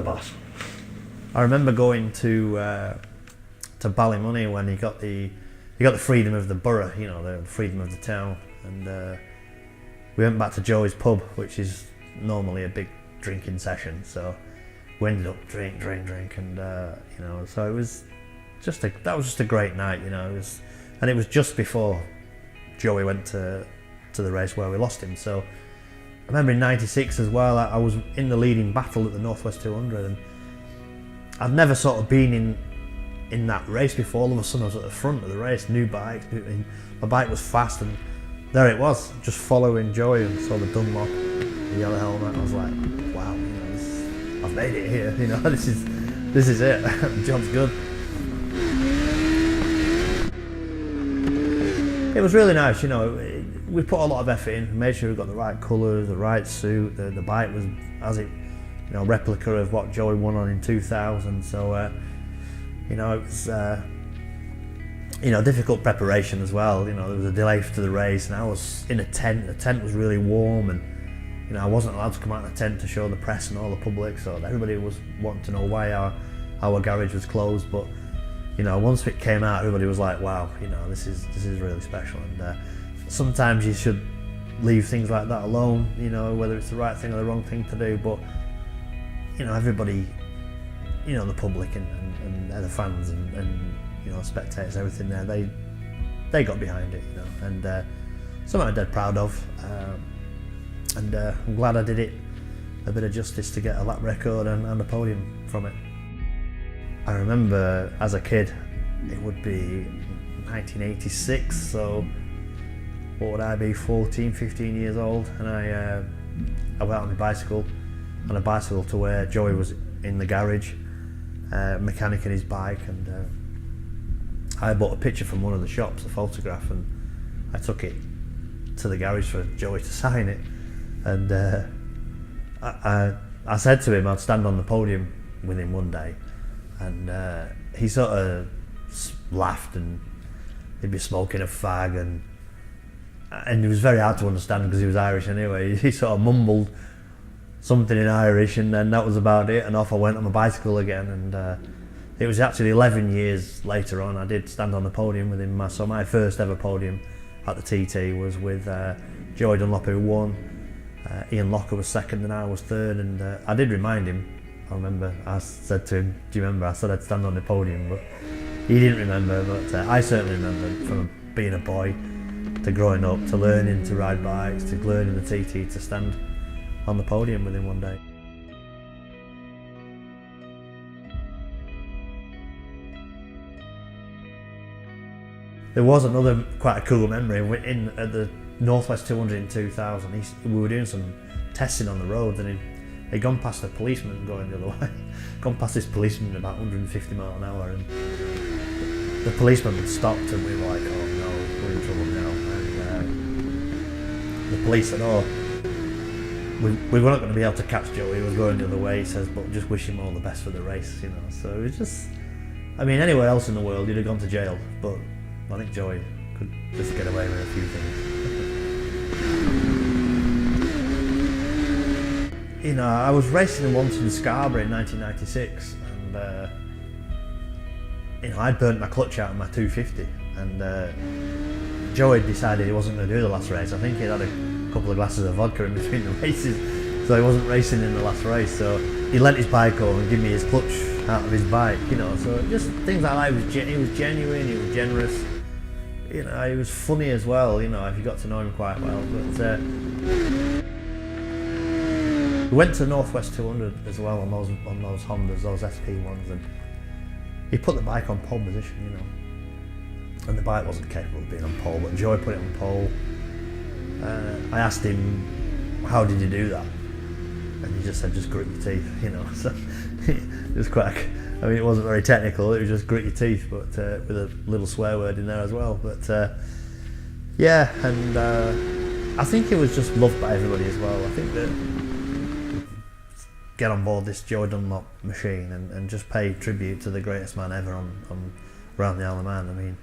boss. I remember going to Ballymoney when he got the freedom of the borough, you know, the freedom of the town, and we went back to Joey's pub, which is normally a big drinking session. So we ended up drink, and you know, so it was that was just a great night, you know. It was just before Joey went to the race where we lost him. So I remember in '96 as well, I was in the leading battle at the Northwest 200, and I'd never sort of been in that race before. All of a sudden I was at the front of the race, new bike, my bike was fast, and there it was, just following Joey, and saw the Dunlop, the yellow helmet. I was like, wow, you know, I've made it here, you know, this is it, the job's good. It was really nice, you know. We put a lot of effort in, made sure we got the right colours, the right suit, the bike was, as it, you know, replica of what Joey won on in 2000. So, you know, it was, you know, difficult preparation as well. You know, there was a delay to the race, and I was in a tent. The tent was really warm, and you know, I wasn't allowed to come out of the tent to show the press and all the public. So everybody was wanting to know why our garage was closed. But you know, once it came out, everybody was like, "Wow, you know, this is really special." And sometimes you should leave things like that alone. You know, whether it's the right thing or the wrong thing to do. But you know, everybody, you know, the public and the fans and you know, spectators, everything there, they got behind it, you know, and something I'm dead proud of, and I'm glad I did it a bit of justice to get a lap record and a podium from it. I remember as a kid, it would be 1986, so what would I be, 14, 15 years old, and I went on my bicycle, on a bicycle to where Joey was in the garage, mechanicking his bike, and I bought a picture from one of the shops, a photograph, and I took it to the garage for Joey to sign it. And I said to him I'd stand on the podium with him one day, and he sort of laughed, and he'd be smoking a fag, and it was very hard to understand because he was Irish anyway. He sort of mumbled something in Irish, and then that was about it, and off I went on my bicycle again. And it was actually 11 years later on I did stand on the podium with him. So my first ever podium at the TT was with Joey Dunlop, who won, Ian Locker was second, and I was third. And I did remind him, I remember I said to him, do you remember, I said I'd stand on the podium, but he didn't remember. But I certainly remember, from being a boy to growing up, to learning to ride bikes, to learning the TT, to stand on the podium with him one day. There was another quite a cool memory at the Northwest 200 in 2000. We were doing some testing on the roads, and he'd gone past a policeman going the other way. Gone past this policeman at about 150 miles an hour, and the policeman had stopped, and we were like, oh no, we're in trouble now. And the police said, oh, we were not going to be able to catch Joey. He was going the other way. He says, but just wish him all the best for the race, you know. So it was just, I mean, anywhere else in the world he'd have gone to jail, but I think Joey could just get away with a few things. You know, I was racing once in Scarborough in 1996, and you know, I'd burnt my clutch out on my 250, and Joey decided he wasn't going to do the last race. I think he'd had a couple of glasses of vodka in between the races, so he wasn't racing in the last race. So he lent his bike over and gave me his clutch out of his bike, you know. So just things like that. He was genuine, he was generous. You know, he was funny as well, you know, if you got to know him quite well. But we went to Northwest 200 as well on those Hondas, those SP ones, and he put the bike on pole position, you know. And the bike wasn't capable of being on pole, but Joey put it on pole. I asked him, how did you do that? And he just said, just grit your teeth, you know. So it was quite, I mean, it wasn't very technical, it was just grit your teeth, but with a little swear word in there as well. But yeah, and I think it was just loved by everybody as well. I think that get on board this Joey Dunlop machine and just pay tribute to the greatest man ever on around the Isle of Man. I mean,